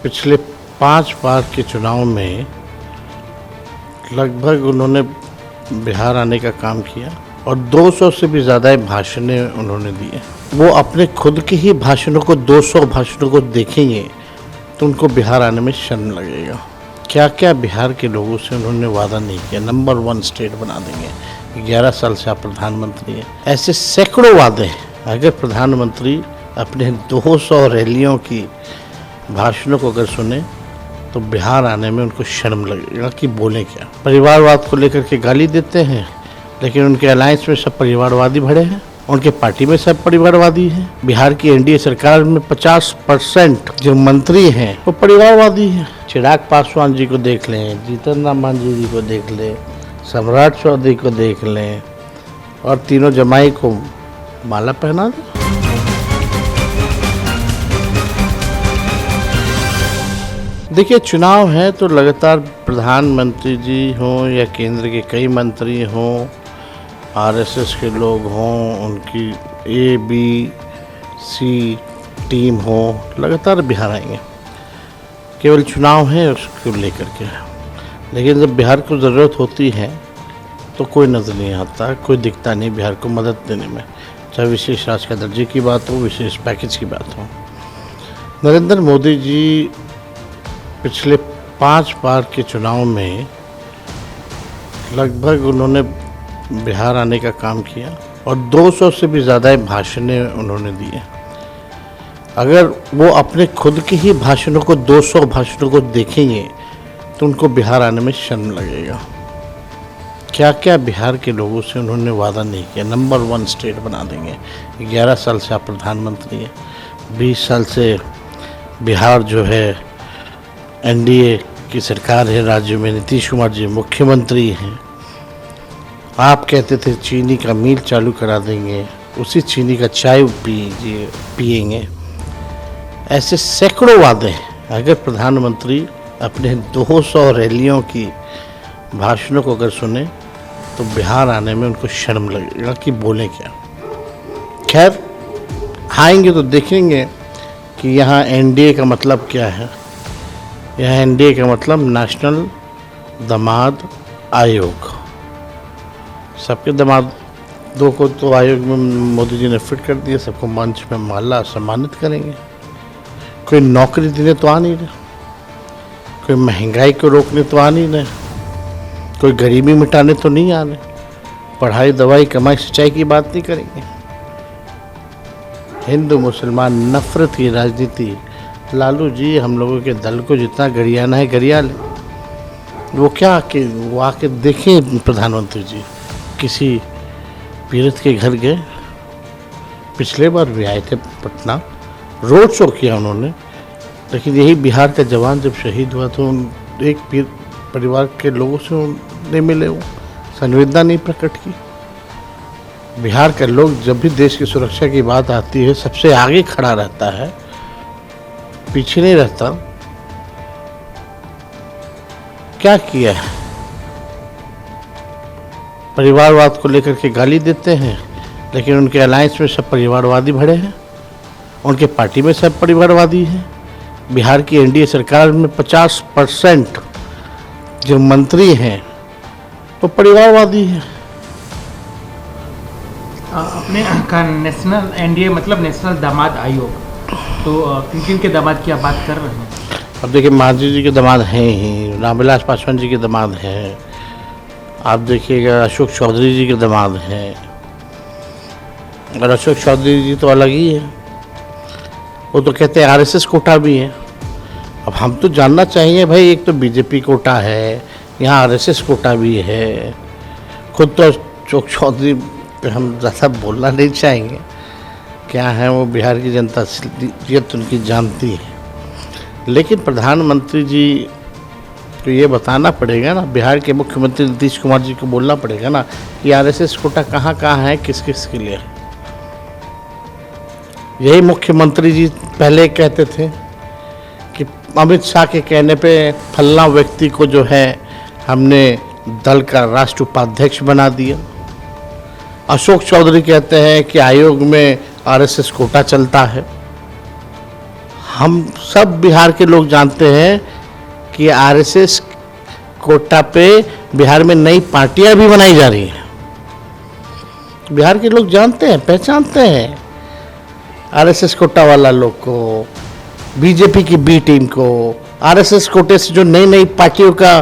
पिछले 5 बार के चुनाव में लगभग उन्होंने बिहार आने का काम किया और 200 से भी ज़्यादा भाषणें उन्होंने दिए। वो अपने खुद के ही भाषणों को 200 भाषणों को देखेंगे तो उनको बिहार आने में शर्म लगेगा। क्या क्या बिहार के लोगों से उन्होंने वादा नहीं किया। नंबर 1 स्टेट बना देंगे, 11 साल से आप प्रधानमंत्री हैं। ऐसे सैकड़ों वादे अगर प्रधानमंत्री अपने 200 रैलियों की भाषणों को अगर सुने तो बिहार आने में उनको शर्म लगेगा कि बोले क्या। परिवारवाद को लेकर के गाली देते हैं, लेकिन उनके अलायंस में सब परिवारवादी भरे हैं, उनके पार्टी में सब परिवारवादी हैं। बिहार की एनडीए सरकार में 50% जो मंत्री हैं वो परिवारवादी हैं। चिराग पासवान जी को देख लें, जीतन राम मांझी जी को देख लें, सम्राट चौधरी को देख लें और तीनों जमाई को माला पहना दें। देखिए, चुनाव है तो लगातार प्रधानमंत्री जी हों या केंद्र के कई मंत्री हों, आरएसएस के लोग हों, उनकी ABC टीम हो, लगातार बिहार आएंगे। केवल चुनाव है उसको लेकर के, लेकिन जब बिहार को ज़रूरत होती है तो कोई नज़र नहीं आता, कोई दिखता नहीं बिहार को मदद देने में, चाहे विशेष राज का दर्जे की बात हो, विशेष पैकेज की बात हो। नरेंद्र मोदी जी पिछले 5 बार के चुनाव में लगभग उन्होंने बिहार आने का काम किया और 200 से भी ज़्यादा भाषणें उन्होंने दिए। अगर वो अपने खुद के ही भाषणों को 200 भाषणों को देखेंगे तो उनको बिहार आने में शर्म लगेगा। क्या क्या बिहार के लोगों से उन्होंने वादा नहीं किया। नंबर 1 स्टेट बना देंगे, 11 साल से आप प्रधानमंत्री हैं, 20 साल से बिहार जो है एनडीए की सरकार है, राज्य में नीतीश कुमार जी मुख्यमंत्री हैं। आप कहते थे चीनी का मिल चालू करा देंगे, उसी चीनी का चाय पिएंगे। ऐसे सैकड़ों वादे अगर प्रधानमंत्री अपने 200 रैलियों की भाषणों को अगर सुने तो बिहार आने में उनको शर्म लगेगा कि बोले क्या। खैर, आएंगे तो देखेंगे कि यहाँ एनडीए का मतलब क्या है। यह एनडीए का मतलब नेशनल दामाद आयोग। सबके दामादों को तो आयोग में मोदी जी ने फिट कर दिया, सबको मंच में माला सम्मानित करेंगे। कोई नौकरी देने तो आ नहीं रहे, कोई महंगाई को रोकने तो आ नहीं रहे, कोई गरीबी मिटाने तो नहीं आ रहे, पढ़ाई दवाई कमाई सिंचाई की बात नहीं करेंगे। हिंदू मुसलमान नफरत की राजनीति। लालू जी हम लोगों के दल को जितना गरियाना है गरिया ले। वो आके देखें प्रधानमंत्री जी किसी पीड़ित के घर गए, पिछले बार भी आए थे पटना, रोड शो किया उन्होंने, लेकिन यही बिहार का जवान जब शहीद हुआ तो एक परिवार के लोगों से नहीं मिले, वो संवेदना नहीं प्रकट की। बिहार का लोग जब भी देश की सुरक्षा की बात आती है सबसे आगे खड़ा रहता है, पीछे नहीं रहता। क्या किया है। परिवारवाद को लेकर के गाली देते हैं, लेकिन उनके अलायंस में सब परिवारवादी भरे हैं, उनके पार्टी में सब परिवारवादी हैं। बिहार की एनडीए सरकार में 50% जो मंत्री हैं वो परिवारवादी हैं। अपने का नेशनल एनडीए मतलब नेशनल दामाद आयोग, तो किन के दामाद की आप बात कर रहे हैं? अब देखिए, मांझी जी के दामाद हैं ही, रामविलास पासवान जी के दामाद हैं, आप देखिएगा अशोक चौधरी जी के दामाद हैं, और अशोक चौधरी जी तो अलग ही है, वो तो कहते हैं आरएसएस कोटा भी है। अब हम तो जानना चाहिए भाई, एक तो बीजेपी कोटा है, यहाँ आरएसएस कोटा भी है। खुद तो अशोक चौधरी पे हम ज़्यादा बोलना नहीं चाहेंगे, क्या है वो बिहार की जनता असलियत उनकी जानती है, लेकिन प्रधानमंत्री जी को ये बताना पड़ेगा ना, बिहार के मुख्यमंत्री नीतीश कुमार जी को बोलना पड़ेगा ना कि आरएसएस कोटा कहाँ कहाँ है, किस किस के लिए है। यही मुख्यमंत्री जी पहले कहते थे कि अमित शाह के कहने पे फलना व्यक्ति को जो है हमने दल का राष्ट्र उपाध्यक्ष बना दिया। अशोक चौधरी कहते हैं कि आयोग में आरएसएस कोटा चलता है। हम सब बिहार के लोग जानते हैं कि आरएसएस कोटा पे बिहार में नई पार्टियां भी बनाई जा रही हैं। बिहार के लोग जानते हैं, पहचानते हैं आरएसएस कोटा वाला लोग को, बीजेपी की बी टीम को। आरएसएस कोटे से जो नई नई पार्टियों का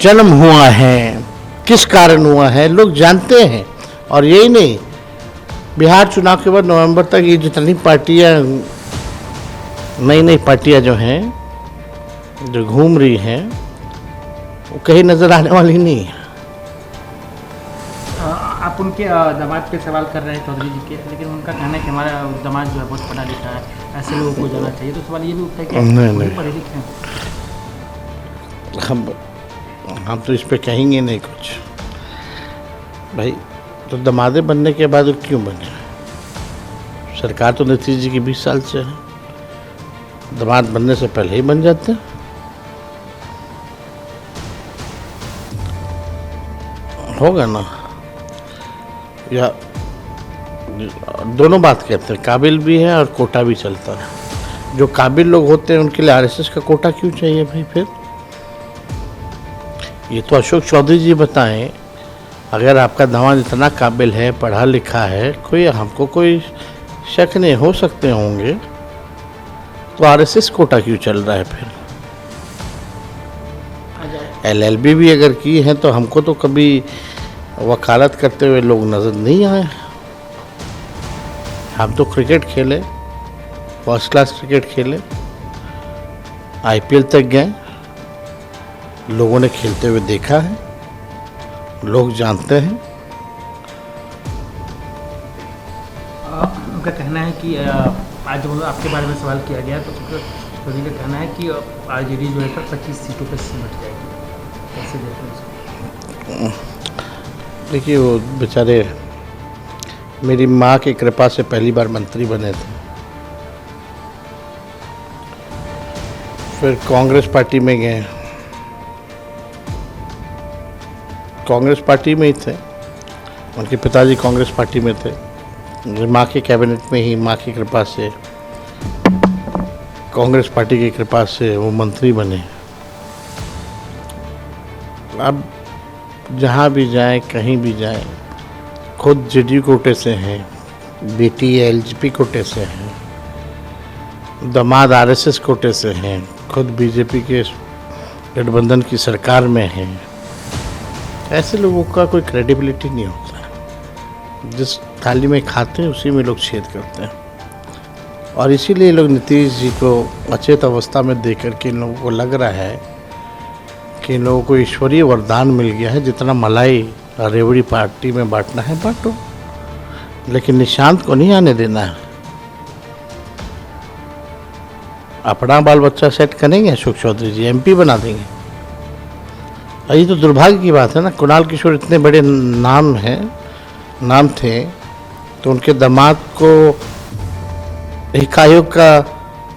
जन्म हुआ है, किस कारण हुआ है, लोग जानते हैं। और यही नहीं, बिहार चुनाव के बाद नवंबर तक ये जितनी पार्टियां, नई नई पार्टियां जो हैं, जो घूम रही हैं, वो कहीं नजर आने वाली नहीं है। आप उनके दामाद पे सवाल कर रहे हैं चौधरी जी के, लेकिन उनका कहना है कि हमारा दामाद जो है बहुत पढ़ा लिखा है, ऐसे लोगों को जाना चाहिए। तो सवाल ये भी उठता है कि नहीं। पढ़े लिखे हैं। हम तो इस पे कहेंगे नहीं कुछ भाई। तो दमादे बनने के बाद वो क्यों बने? सरकार तो नीतीश जी की 20 साल से है, दामाद बनने से पहले ही बन जाते हैं। होगा ना, या दोनों बात कहते हैं, काबिल भी है और कोटा भी चलता है। जो काबिल लोग होते हैं उनके लिए आरएसएस का कोटा क्यों चाहिए भाई? फिर ये तो अशोक चौधरी जी बताएं। अगर आपका दामाद इतना काबिल है, पढ़ा लिखा है, कोई हमको कोई शक नहीं, हो सकते होंगे, तो आरएसएस कोटा क्यों चल रहा है? फिर एलएलबी भी अगर की है तो हमको तो कभी वकालत करते हुए लोग नजर नहीं आए। हम तो क्रिकेट खेले, फर्स्ट क्लास क्रिकेट खेले, आईपीएल तक गए, लोगों ने खेलते हुए देखा है, लोग जानते हैं। उनका कहना है कि आज जब आपके बारे में सवाल किया गया तो चौधरी का कहना है कि आरजेडी जो है 25 सीटों पर सिमट जाएगी। कैसे देखते हैं उसको? देखिए, वो बेचारे मेरी माँ की कृपा से पहली बार मंत्री बने थे, फिर कांग्रेस पार्टी में गए, कांग्रेस पार्टी में ही थे, उनके पिताजी कांग्रेस पार्टी में थे, माँ के कैबिनेट में ही माँ की कृपा से, कांग्रेस पार्टी की कृपा से वो मंत्री बने। अब जहाँ भी जाएं, कहीं भी जाएं, खुद जेडीयू कोटे से हैं, बेटी एलजेपी कोटे से हैं, दामाद आरएसएस कोटे से हैं, खुद बीजेपी के गठबंधन की सरकार में हैं। ऐसे लोगों का कोई क्रेडिबिलिटी नहीं होता। जिस थाली में खाते हैं उसी में लोग छेद करते हैं। और इसीलिए लोग नीतीश जी को अचेत अवस्था में देख करके इन लोगों को लग रहा है कि इन लोगों को ईश्वरीय वरदान मिल गया है, जितना मलाई और रेवड़ी पार्टी में बांटना है बांटो, लेकिन निशांत को नहीं आने देना है। अपना बाल बच्चा सेट करेंगे अशोक चौधरी जी, एमपी बना देंगे। और ये तो दुर्भाग्य की बात है ना, कुणाल किशोर इतने बड़े नाम थे, तो उनके दामाद को एक आयोग का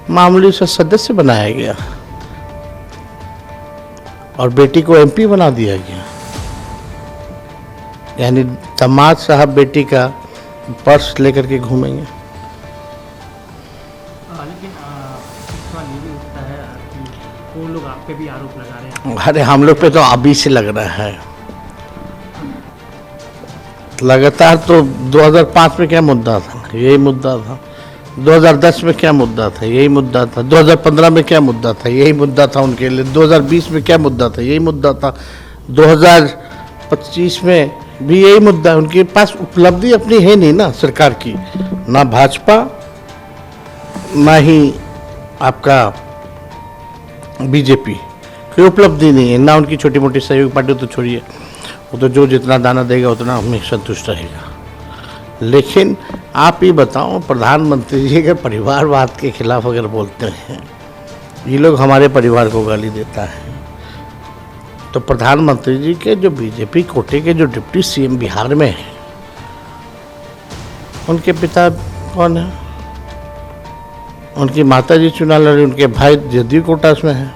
मामूली सा सदस्य बनाया गया और बेटी को एमपी बना दिया गया। यानी दामाद साहब बेटी का पर्स लेकर के घूमेंगे। लेकिन सवाल ये भी उठता है कि वो लोग आप पे भी आरोप लगा रहे हैं। अरे हम लोग पे तो अभी से लग रहा है लगातार। तो 2005 में क्या मुद्दा था? यही मुद्दा था। 2010 में क्या मुद्दा था? यही मुद्दा था। 2015 में क्या मुद्दा था? यही मुद्दा था उनके लिए। 2020 में क्या मुद्दा था? यही मुद्दा था। 2025 में भी यही मुद्दा है। उनके पास उपलब्धि अपनी है नहीं ना सरकार की, ना भाजपा ना ही आपका बीजेपी, कोई उपलब्धि नहीं है। ना उनकी छोटी मोटी सहयोगी पार्टी तो छोड़िए, वो तो जो जितना दाना देगा उतना हमें संतुष्ट रहेगा। लेकिन आप ही बताओ, प्रधानमंत्री जी अगर परिवारवाद के खिलाफ अगर बोलते हैं, ये लोग हमारे परिवार को गाली देता है, तो प्रधानमंत्री जी के जो बीजेपी कोटे के जो डिप्टी सीएम बिहार में हैं, उनके पिता कौन है? उनकी माता जी चुनाव लड़ी, उनके भाई जदयू कोटा में हैं,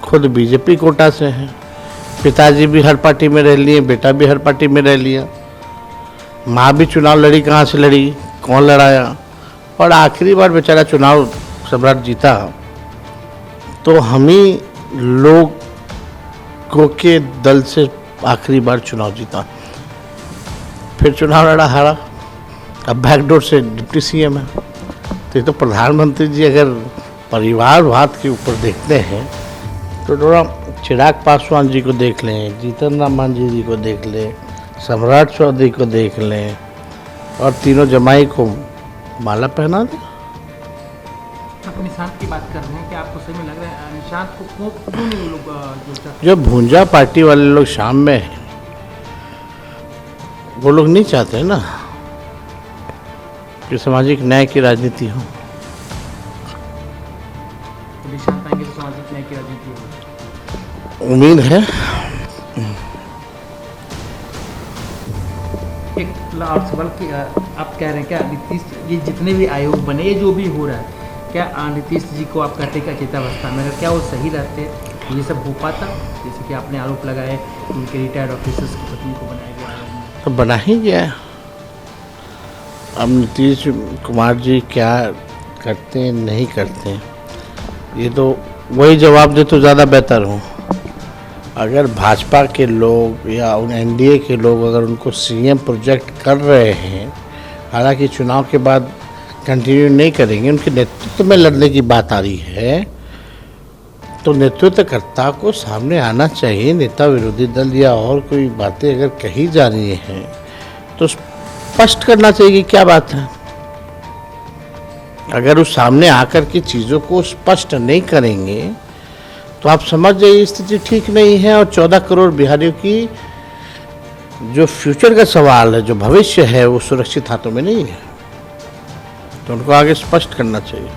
खुद बीजेपी कोटा से हैं। पिताजी भी हर पार्टी में रह लिए, बेटा भी हर पार्टी में रह लिया। माँ भी चुनाव लड़ी, कहाँ से लड़ी, कौन लड़ाया? और आखिरी बार बेचारा चुनाव सम्राट जीता तो हम ही लोगों के दल से आखिरी बार चुनाव जीता, फिर चुनाव लड़ा हारा, अब बैकडोर से डिप्टी सीएम है। तो ये तो प्रधानमंत्री जी अगर परिवारवाद के ऊपर देखते हैं तो थोड़ा चिराग पासवान जी को देख लें, जीतन राम मांझी जी को देख लें, सम्राट चौधरी को देख लें और तीनों जमाई को माला पहना दें। आप निशांत की बात कर रहे हैं कि आपको सही में लग रहा है निशांत को क्यों नहीं वो लोग जो भूंजा पार्टी वाले लोग शाम में हैं, वो लोग नहीं चाहते ना कि सामाजिक न्याय की राजनीति हो। निशांत आएंगे तो सामाजिक न्याय की राजनीति होगी, उम्मीद है। एक आप सवाल कि आप कह रहे हैं क्या नीतीश ये जितने भी आयोग बने, ये जो भी हो रहा है, क्या नीतीश जी को आप कहते हैं कि अचेतावस्था में अगर क्या वो सही रहते ये सब हो पाता? जैसे कि आपने आरोप लगाए कि उनके रिटायर्ड ऑफिसर्स की पत्नी को बनाया गया है। तो बना ही गया है। अब नीतीश कुमार जी क्या करते हैं नहीं करते हैं, ये तो वही जवाब दे तो ज़्यादा बेहतर हो। अगर भाजपा के लोग या उन एनडीए के लोग अगर उनको सीएम प्रोजेक्ट कर रहे हैं, हालांकि चुनाव के बाद कंटिन्यू नहीं करेंगे, उनके नेतृत्व में लड़ने की बात आ रही है, तो नेतृत्वकर्ता को सामने आना चाहिए। नेता विरोधी दल या और कोई बातें अगर कही जा रही हैं तो स्पष्ट करना चाहिए कि क्या बात है। अगर उस सामने आकर के चीज़ों को स्पष्ट नहीं करेंगे तो आप समझ जाइए स्थिति ठीक नहीं है और 14 करोड़ बिहारियों की जो फ्यूचर का सवाल है, जो भविष्य है, वो सुरक्षित हाथों में नहीं है। तो उनको आगे स्पष्ट करना चाहिए।